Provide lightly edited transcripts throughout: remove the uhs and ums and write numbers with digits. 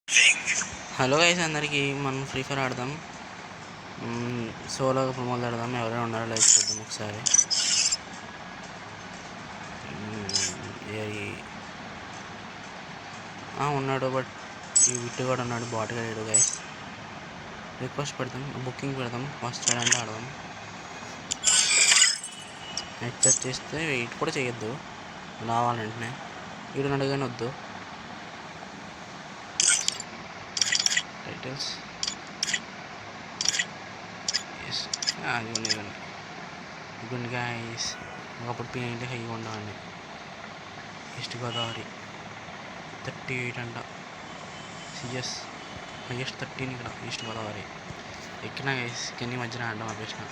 Hello guys, అందరికీ మనం free fire ఆడదాం. సోలోగా ఇప్పుడు మొదలు ఆడదాం. ఎవరైనా ఉన్నారో లైక్ చూద్దాం ఒకసారి. ఉన్నాడు, బట్ ఈ విట్టు కూడా ఉన్నాడు. బాట్ గాడు గైస్. రిక్వెస్ట్ పెడదాం, బుకింగ్ పెడదాం. ఫస్ట్ అంటే ఆడదాం. యాక్సెప్ట్ చేస్తే వెయిట్ కూడా చేయొద్దు, రావాలి వెంటనే. వీడు అడగానే వద్దు. టైటిల్స్ ఇవ్వండి గైస్. ఒకప్పుడు P90 హైగా ఉండవండి. ఈస్ట్ గోదావరి 38 అంట. సిఎస్ హైయెస్ట్ 13 ఇక్కడ ఈస్ట్ గోదావరి. ఎక్కినా గైస్, కెన్ని మధ్యన ఆడడం ఆపేసిన.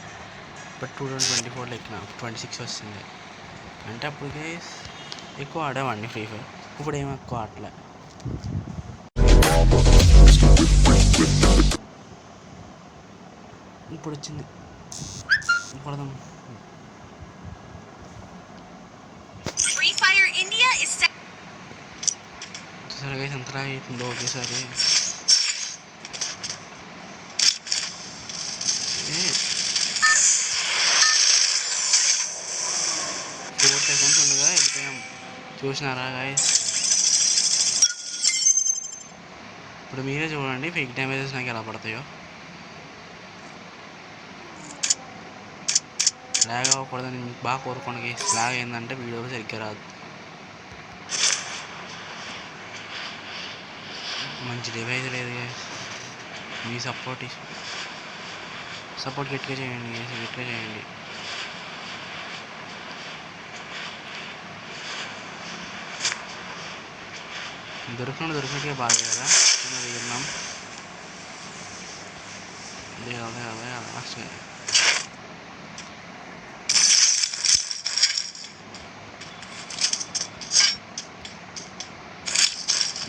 బట్ 2024లో ఎక్కిన 26 వస్తుంది. అంటే అప్పుడు గైస్ ఎక్కువ ఆడేవాడిని ఫ్రీ ఫైర్. ఇప్పుడు ఏమి ఎక్కువ ఆడలే. ఇప్పుడు వచ్చింది పడదాం. సరే గైస్, ఎంతలా అవుతుందో ఒకేసారి. 4 seconds ఉండగా వెళ్ళిపోయాం. చూసినారా గైస్? ఇప్పుడు మీరే చూడండి ఫేక్ డ్యామేజెస్ నాకు ఎలా పడతాయో. లాగ్ అవ్వకూడదని మీకు బాగా కోరుకోండి గైస్. లాగ్ ఏంటంటే వీడియో సరిగ్గా రాదు. మంచి డివైజ్ లేదు గైస్. మీ సపోర్ట్ గట్టిగా చేయండి గైస్, గట్టిగా చేయండి. దొరికినట్టుగా బాగా కదా దిగున్నాం. అదే అసలు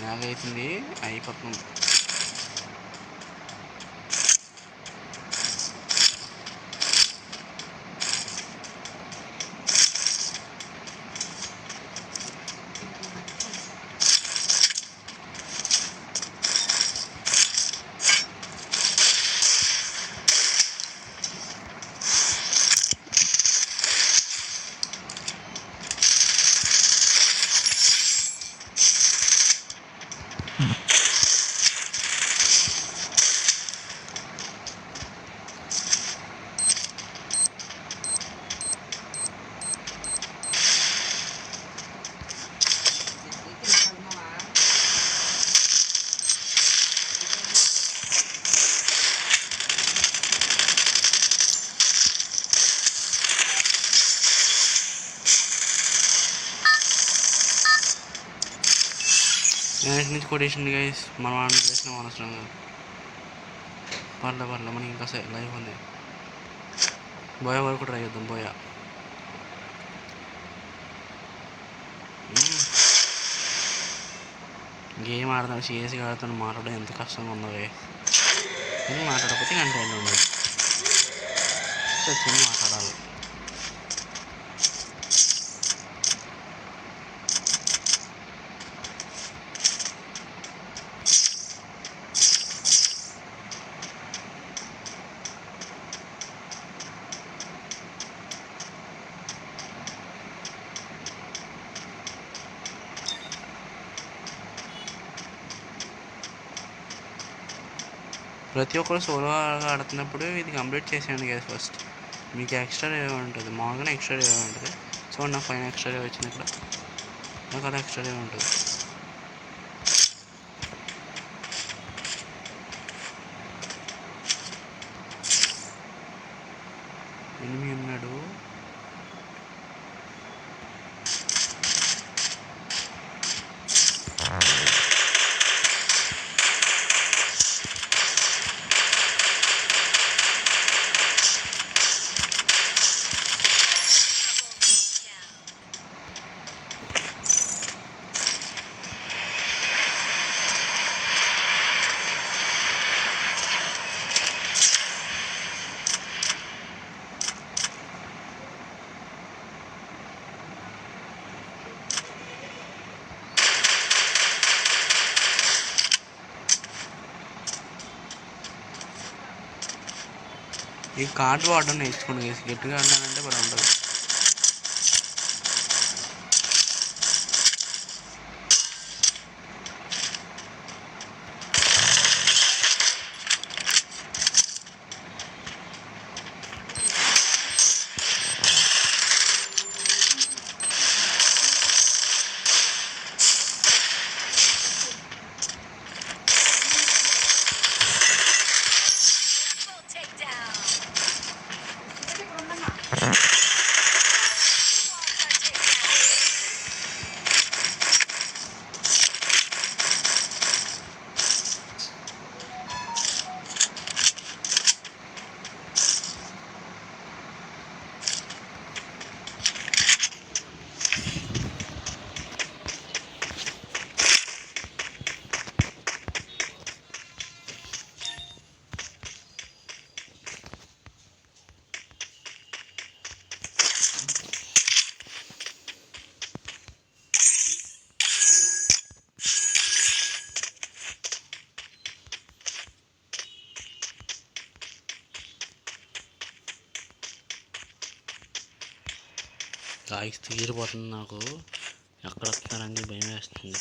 లాగ్ అవుతుంది, అయిపోతుంది. వెనక నుంచి కొట్టేసింది గైస్. మనం ఆడ చేసిన అవసరంగా. పర్లే మనకి ఇంకా లైఫ్ ఉంది. బోయా వరకు ట్రై చేద్దాం. బోయా గేమ్ ఆడతాను, సీరియస్గా ఆడుతాను. మాట్లాడడం ఎంత కష్టంగా ఉందో గైస్. కానీ మాట్లాడకపోతే కంటెంట్ ఉండదు. సో వచ్చింది మాట్లాడాలి. ప్రతి ఒక్కరు సోలో ఆడుతున్నప్పుడు ఇది కంప్లీట్ చేసేయండి గైస్ ఫస్ట్. మీకు ఎక్స్ట్రా రేవ్ ఉంటుంది, మామూలుగానే ఎక్స్ట్రా రేవ్ ఉంటుంది. సో నాకు పైన ఎక్స్ట్రా రేవ్ వచ్చింది, ఇక్కడ నాకు అలా ఎక్స్ట్రా రేవ్ ఉంటుంది. ఎనిమిది ఉన్నాడు. ఈ కార్డు వాడడం నేర్చుకోండి గైస్. గట్టిగా ఆడినానంటే మరి ఉండదు. గాయస్ తీరిపోతుంది. నాకు ఎక్కడ వస్తారని భయం వేస్తుంది.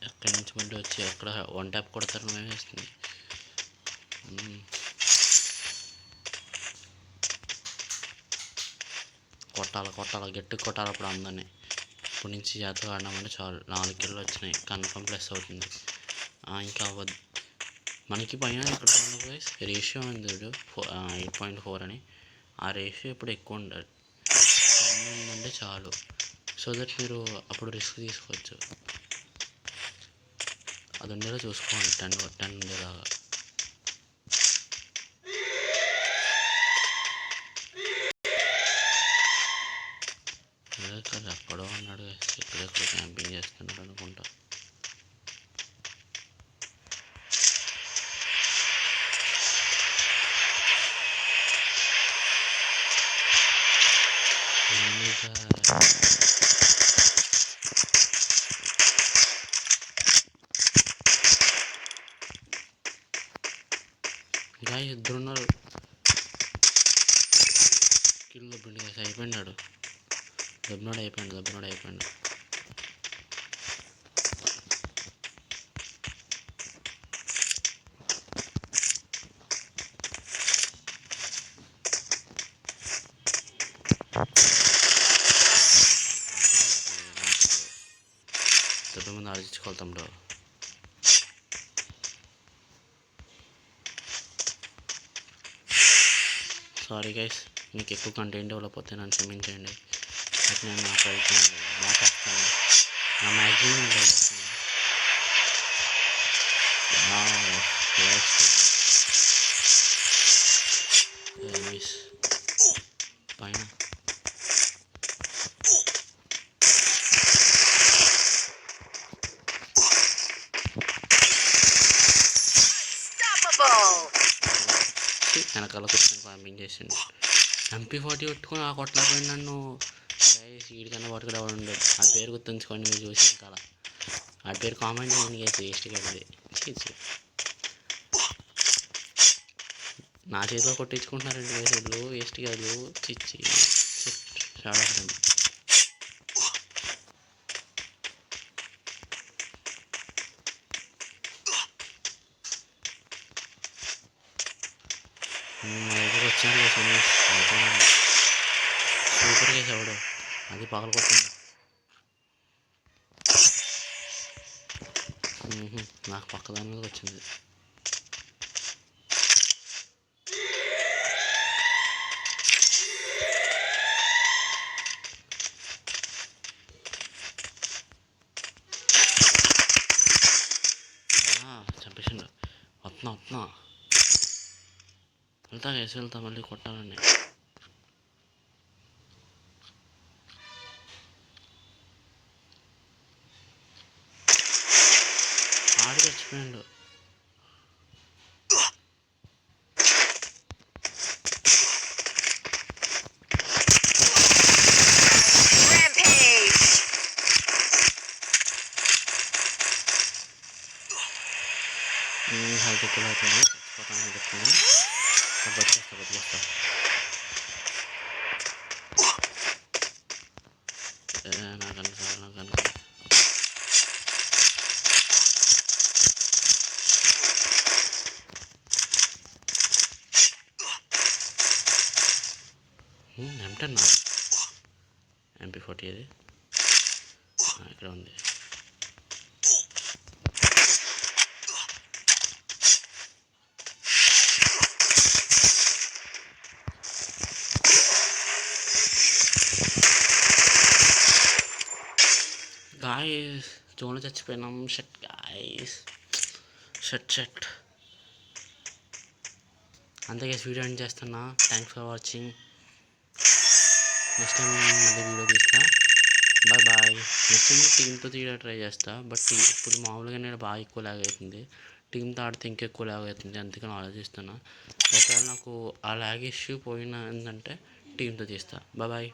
ఎక్కడి నుంచి మళ్ళీ వచ్చి ఎక్కడ వన్ ట్యాప్ కొడతారని భయం వేస్తుంది. కొట్టాలి గట్టి కొట్టాలి. అప్పుడు అందరినీ ఇప్పటి నుంచి జాతర ఆడినామంటే చాలు. 4 కిల్లు వచ్చినాయి, కన్ఫర్మ్ ప్లస్ అవుతుంది. ఇంకా అవ్వద్దు మనకి పైన. ఇక్కడ రేషియో ఉంది 8.4 అని. ఆ రేషియో ఇప్పుడు ఎక్కువ ఉండాలి. ఉందంటే చాలు. సో దట్ మీరు అప్పుడు రిస్క్ తీసుకోవచ్చు. అది ఉండేలా చూసుకోండి. 10 ఉండేలాగా. ఎక్కడో ఉన్నాడు, ఎక్కడెక్కడ క్యాంపింగ్ చేస్తున్నాడు అనుకుంటా. ఇంకా ఇద్దరున్నారు. కిల్ దెబ్బిండు గైస్. అయిపోయినాడు. దెబ్బనోడు అయిపోయాడు. దెబ్బ ముందు ఆలోచించుకోవాలి తమ్ముడు. సారీ గైస్, మీకు ఎక్కువ కంటెంట్ డెవలప్ అవుతే నన్ను క్షమించండి. నేను నా ప్రయత్నం బాగా చేస్తాను. నా మ్యాక్సిమం డెవలప్ పైన వెనకాల కూర్చొని క్యాంపింగ్ చేసిండు. MP40 కొట్టుకుని ఆ కొట్టలేకపోయింది నన్ను. వీడికన్నా పట్టుకుని ఎవరు ఉండదు. ఆ పేరు గుర్తుంచుకోండి మీరు చూసి. వెనకాల ఆ పేరు కామెంట్ చేయండి గైస్. వేస్ట్గా అది నా చేతిలో కొట్టించుకుంటున్నారండి గైస్. వీళ్ళు వేస్ట్ కాదు. చిచ్చి చాడడం. మా దగ్గర వచ్చాను గైస్. Super guys. ఎవడు అది పగల కొట్టింది. నాకు పక్క దాని మీద వచ్చింది. చంపేసిండు. వస్తున్నా వెళ్తా మళ్ళీ కొట్టాలండి. ఆడి చచ్చిపోయాడు. హెల్త్ ఎక్కువ అవుతుంది, చచ్చిపోతాను చెప్తుంది. బతికేస్తా నాకు M10 MP40 అది ఇక్కడ ఉంది. గాయస్ జోన్లో చచ్చిపోయినాం. Shut guys, shut. అంతే గైస్, వీడియో ఎండ్ చేస్తున్నా. Thanks for watching. Next time మళ్ళీ వీడియో తీస్తా. బాయ్. నెక్స్ట్ టైం టీంతో తీయడం ట్రై చేస్తా. బట్ ఇప్పుడు మామూలుగా నేను బాగా ఎక్కువ లాగ్ అవుతుంది. టీంతో ఆడితే ఇంకెక్కువ లాగ్ అవుతుంది, అందుకని ఆలోచిస్తున్నా. ఒకవేళ నాకు ఆ లాగ్ ఇష్యూ పోయినా ఏంటంటే టీంతో తీస్తా. బాయ్.